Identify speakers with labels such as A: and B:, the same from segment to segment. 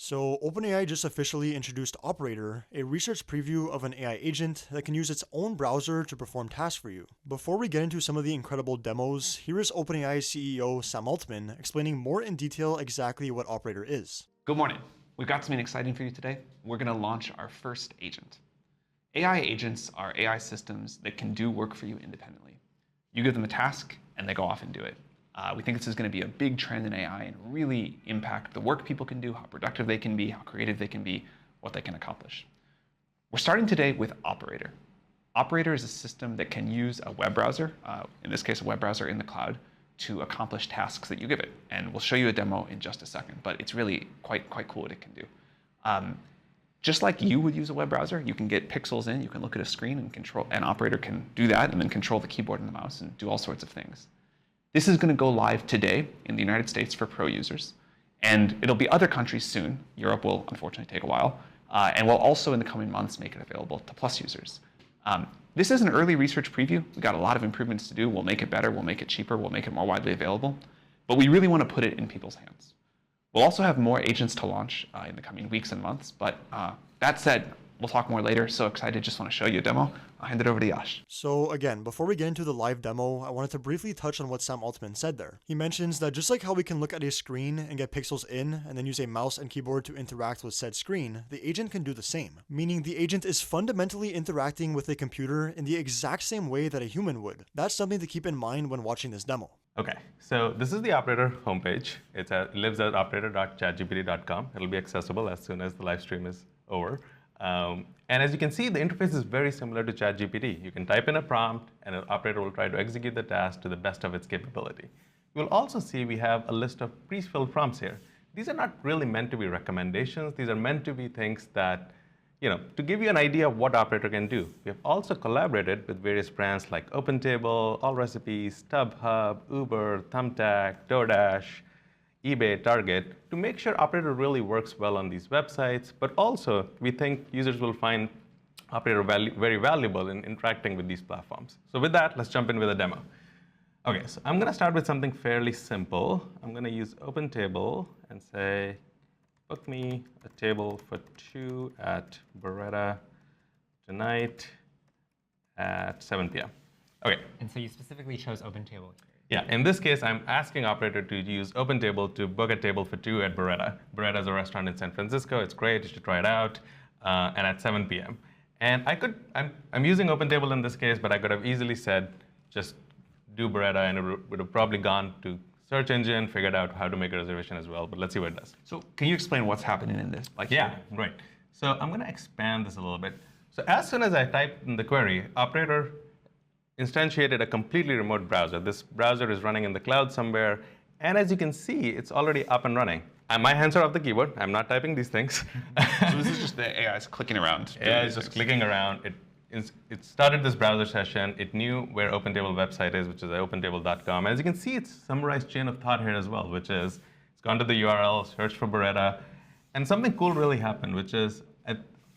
A: So, OpenAI just officially introduced Operator, a research preview of an AI agent that can use its own browser to perform tasks for you. Before we get into some of the incredible demos, here is OpenAI CEO Sam Altman explaining more in detail exactly what Operator is.
B: Good morning. We've got something exciting for you today. We're going to launch our first agent. AI agents are AI systems that can do work for you independently. You give them a task, and they go off and do it. We think this is going to be a big trend in AI and really impact the work people can do, how productive they can be, how creative they can be, what they can accomplish. We're starting today with Operator. Operator is a system that can use a web browser, in this case a web browser in the cloud, to accomplish tasks that you give it. And we'll show you a demo in just a second, but it's really quite cool what it can do. Just like you would use a web browser, you can get pixels in, you can look at a screen and control, an Operator can do that and then control the keyboard and the mouse and do all sorts of things. This is going to go live today in the United States for pro users, and it'll be other countries soon. Europe will unfortunately take a while, and we'll also in the coming months make it available to plus users. This is an early research preview. We've got a lot of improvements to do. We'll make it better, we'll make it cheaper, we'll make it more widely available, but we really want to put it in people's hands. We'll also have more agents to launch in the coming weeks and months, but that said, we'll talk more later. So excited, just want to show you a demo. I'll hand it over to Yash.
A: So again, before we get into the live demo, I wanted to briefly touch on what Sam Altman said there. He mentions that just like how we can look at a screen and get pixels in and then use a mouse and keyboard to interact with said screen, the agent can do the same. Meaning the agent is fundamentally interacting with a computer in the exact same way that a human would. That's something to keep in mind when watching this demo.
C: Okay, so this is the Operator homepage. It lives at operator.chatgpt.com. It'll be accessible as soon as the live stream is over. And as you can see, the interface is very similar to ChatGPT. You can type in a prompt, and an Operator will try to execute the task to the best of its capability. You'll also see we have a list of pre-filled prompts here. These are not really meant to be recommendations. These are meant to be things that, to give you an idea of what Operator can do. We have also collaborated with various brands like OpenTable, AllRecipes, StubHub, Uber, Thumbtack, DoorDash, eBay, Target, to make sure Operator really works well on these websites, but also we think users will find Operator very valuable in interacting with these platforms. So with that, let's jump in with a demo. Okay, so I'm going to start with something fairly simple. I'm going to use OpenTable and say, book me a table for 2 at Beretta tonight at 7 p.m. Okay.
D: And so you specifically chose OpenTable.
C: Yeah, in this case, I'm asking Operator to use OpenTable to book a table for 2 at Beretta. Beretta is a restaurant in San Francisco. It's great. You should try it out. And at 7 p.m. And I'm using OpenTable in this case, but I could have easily said, just do Beretta, and it would have probably gone to search engine, figured out how to make a reservation as well. But let's see what it does.
B: So can you explain what's happening in this?
C: Yeah, right. So I'm going to expand this a little bit. So as soon as I type in the query, Operator instantiated a completely remote browser. This browser is running in the cloud somewhere. And as you can see, it's already up and running. And my hands are off the keyboard. I'm not typing these things.
B: So this is just the AI's clicking around.
C: AI is just clicking around. It started this browser session. It knew where OpenTable website is, which is opentable.com. As you can see, it's summarized chain of thought here as well, which is it's gone to the URL, searched for Beretta. And something cool really happened, which is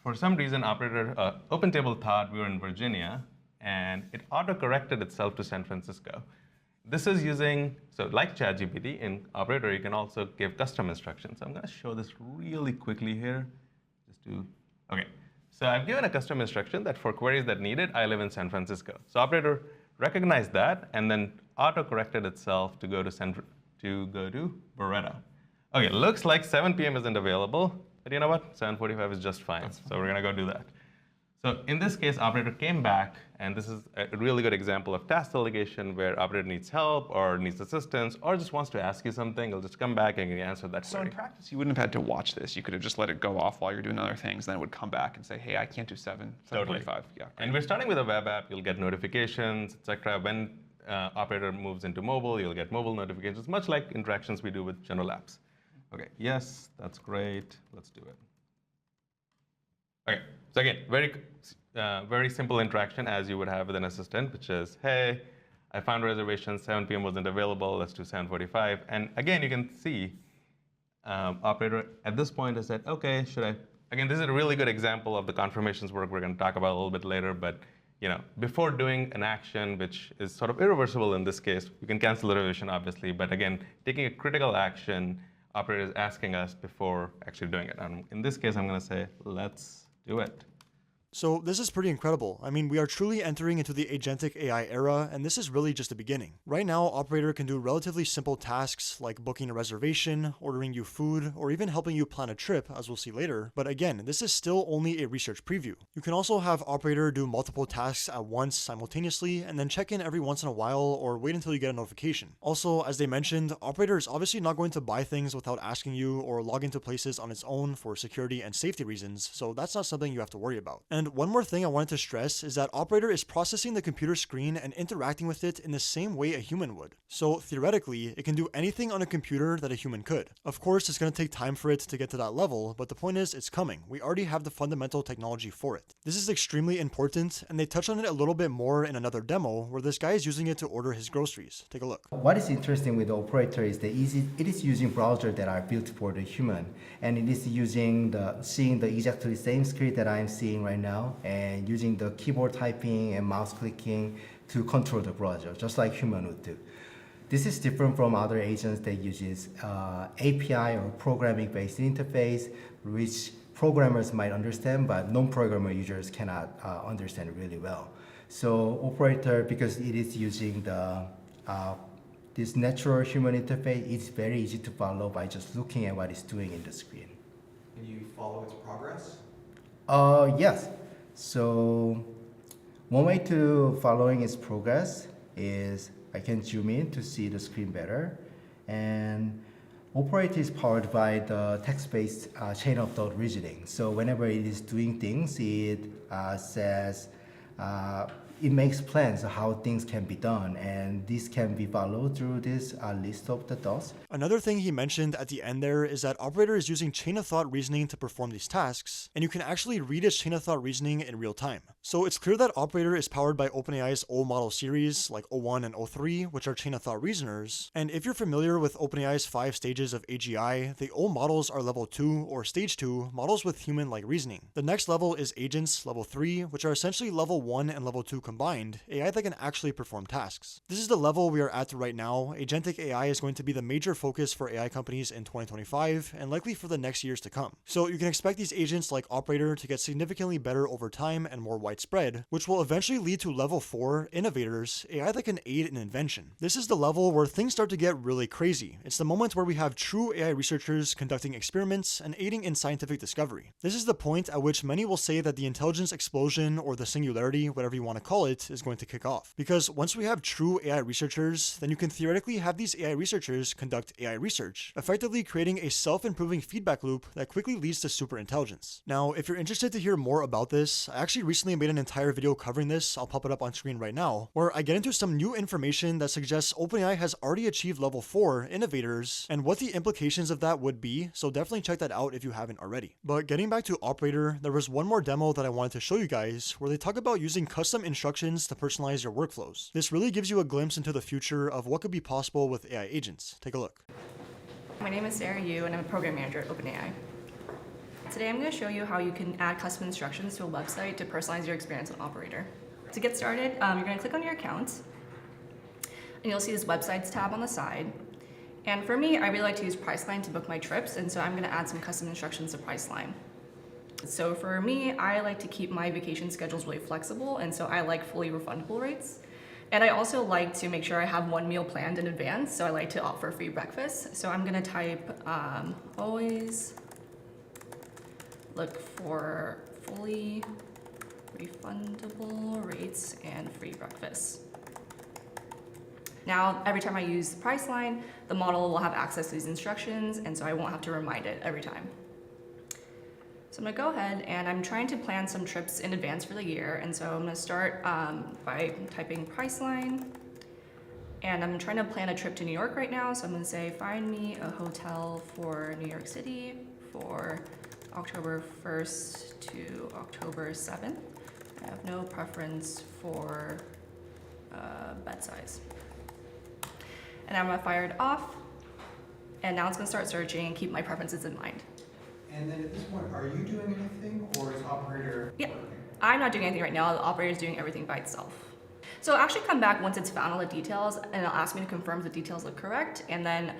C: for some reason, OpenTable thought we were in Virginia, and it auto-corrected itself to San Francisco. This is using, so like ChatGPT, in Operator, you can also give custom instructions. So I'm going to show this really quickly here. Okay. So I've given a custom instruction that for queries that need it, I live in San Francisco. So Operator recognized that and then auto-corrected itself to go to Beretta. Okay, looks like 7 p.m. isn't available, but you know what? 7:45 is just fine. So we're going to go do that. So in this case, Operator came back, and this is a really good example of task delegation where Operator needs help or needs assistance or just wants to ask you something. It'll just come back and you answer that query.
B: So in practice, you wouldn't have had to watch this. You could have just let it go off while you're doing other things, then it would come back and say, hey, I can't do 7:45.
C: Totally.
B: Yeah, great.
C: And we're starting with a web app. You'll get notifications, etc. When Operator moves into mobile, you'll get mobile notifications, much like interactions we do with general apps. Okay, yes, that's great. Let's do it. Okay, so again, very simple interaction as you would have with an assistant, which is, hey, I found a reservation, 7 p.m. wasn't available, let's do 7:45. And again, you can see Operator at this point has said, okay, should I? Again, this is a really good example of the confirmations work we're going to talk about a little bit later, but before doing an action, which is sort of irreversible in this case, you can cancel the reservation, obviously, but again, taking a critical action, operator is asking us before actually doing it. And in this case, I'm going to say, let's do it.
A: So this is pretty incredible. I mean, we are truly entering into the Agentic AI era, and this is really just the beginning. Right now, Operator can do relatively simple tasks like booking a reservation, ordering you food, or even helping you plan a trip, as we'll see later. But again, this is still only a research preview. You can also have Operator do multiple tasks at once simultaneously, and then check in every once in a while or wait until you get a notification. Also, as they mentioned, Operator is obviously not going to buy things without asking you or log into places on its own for security and safety reasons, so that's not something you have to worry about. And one more thing I wanted to stress is that Operator is processing the computer screen and interacting with it in the same way a human would. So theoretically, it can do anything on a computer that a human could. Of course, it's going to take time for it to get to that level, but the point is, it's coming. We already have the fundamental technology for it. This is extremely important, and they touch on it a little bit more in another demo where this guy is using it to order his groceries. Take a look.
E: What is interesting with the Operator is that it is using browsers that are built for the human, and it is using seeing the exactly same screen that I'm seeing right now, and using the keyboard typing and mouse clicking to control the browser, just like human would do. This is different from other agents that uses API or programming-based interface, which programmers might understand, but non-programmer users cannot understand really well. So Operator, because it is using this natural human interface, it's very easy to follow by just looking at what it's doing in the screen.
F: Can you follow its progress?
E: Yes. So one way to following its progress is I can zoom in to see the screen better. And Operator is powered by the text-based chain of thought reasoning. So whenever it is doing things, it says, it makes plans of how things can be done, and this can be followed through this list of the thoughts.
A: Another thing he mentioned at the end there is that Operator is using chain of thought reasoning to perform these tasks, and you can actually read its chain of thought reasoning in real time. So it's clear that Operator is powered by OpenAI's O model series, like O1 and O3, which are chain of thought reasoners. And if you're familiar with OpenAI's 5 stages of AGI, the O models are level 2 or stage 2 models with human-like reasoning. The next level is agents, level 3, which are essentially level 1 and level 2 combined, AI that can actually perform tasks. This is the level we are at right now. Agentic AI is going to be the major focus for AI companies in 2025 and likely for the next years to come. So you can expect these agents like Operator to get significantly better over time and more widespread, which will eventually lead to level 4, innovators, AI that can aid in invention. This is the level where things start to get really crazy. It's the moment where we have true AI researchers conducting experiments and aiding in scientific discovery. This is the point at which many will say that the intelligence explosion or the singularity, whatever you want to call it, is going to kick off. Because once we have true AI researchers, then you can theoretically have these AI researchers conduct AI research, effectively creating a self-improving feedback loop that quickly leads to superintelligence. Now, if you're interested to hear more about this, I actually recently made an entire video covering this, I'll pop it up on screen right now, where I get into some new information that suggests OpenAI has already achieved level 4, innovators, and what the implications of that would be, so definitely check that out if you haven't already. But getting back to Operator, there was one more demo that I wanted to show you guys, where they talk about using custom instructions to personalize your workflows. This really gives you a glimpse into the future of what could be possible with AI agents. Take a look.
G: My name is Sarah Yu, and I'm a program manager at OpenAI. Today I'm going to show you how you can add custom instructions to a website to personalize your experience on Operator. To get started, you're going to click on your account, and you'll see this Websites tab on the side. And for me, I really like to use Priceline to book my trips, and so I'm going to add some custom instructions to Priceline. So for me, I like to keep my vacation schedules really flexible, and so I like fully refundable rates. And I also like to make sure I have one meal planned in advance, so I like to opt for free breakfast. So I'm gonna type, always look for fully refundable rates and free breakfast. Now, every time I use Priceline, the model will have access to these instructions, and so I won't have to remind it every time. So I'm gonna go ahead and I'm trying to plan some trips in advance for the year. And so I'm gonna start by typing Priceline. And I'm trying to plan a trip to New York right now. So I'm gonna say, find me a hotel for New York City for October 1st to October 7th. I have no preference for bed size. And I'm gonna fire it off. And now it's gonna start searching and keep my preferences in mind.
F: And then at this point, are you doing anything, or is Operator
G: Yeah,
F: working?
G: I'm not doing anything right now. The Operator is doing everything by itself. So it'll actually come back once it's found all the details, and it'll ask me to confirm if the details look correct, and then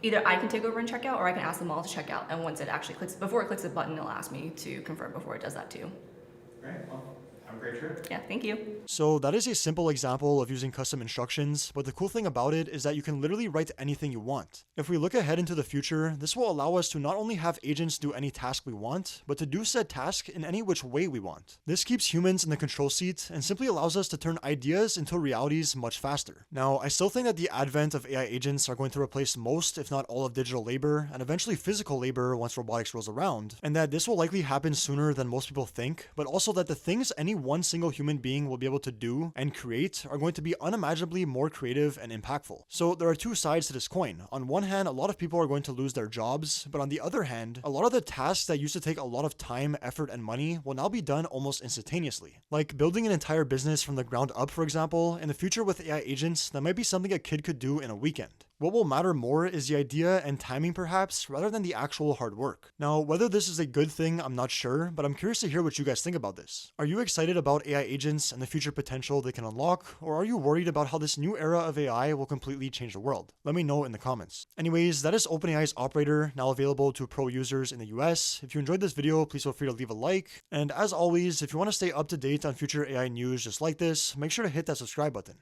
G: either I can take over and check out, or I can ask the model to check out. And once it actually clicks, before it clicks the button, it'll ask me to confirm before it does that too.
F: Great, well, have a great trip.
G: Yeah, thank you.
A: So that is a simple example of using custom instructions, but the cool thing about it is that you can literally write anything you want. If we look ahead into the future, this will allow us to not only have agents do any task we want, but to do said task in any which way we want. This keeps humans in the control seat and simply allows us to turn ideas into realities much faster. Now, I still think that the advent of AI agents are going to replace most, if not all, of digital labor, and eventually physical labor once robotics rolls around, and that this will likely happen sooner than most people think, but also that the things any one single human being will be able to do and create are going to be unimaginably more creative and impactful. So there are two sides to this coin. On one hand, a lot of people are going to lose their jobs, but on the other hand, a lot of the tasks that used to take a lot of time, effort, and money will now be done almost instantaneously. Like building an entire business from the ground up, for example. In the future with AI agents, that might be something a kid could do in a weekend. What will matter more is the idea and timing perhaps, rather than the actual hard work. Now, whether this is a good thing, I'm not sure, but I'm curious to hear what you guys think about this. Are you excited about AI agents and the future potential they can unlock, or are you worried about how this new era of AI will completely change the world? Let me know in the comments. Anyways, that is OpenAI's Operator, now available to pro users in the US. If you enjoyed this video, please feel free to leave a like. And as always, if you want to stay up to date on future AI news just like this, make sure to hit that subscribe button.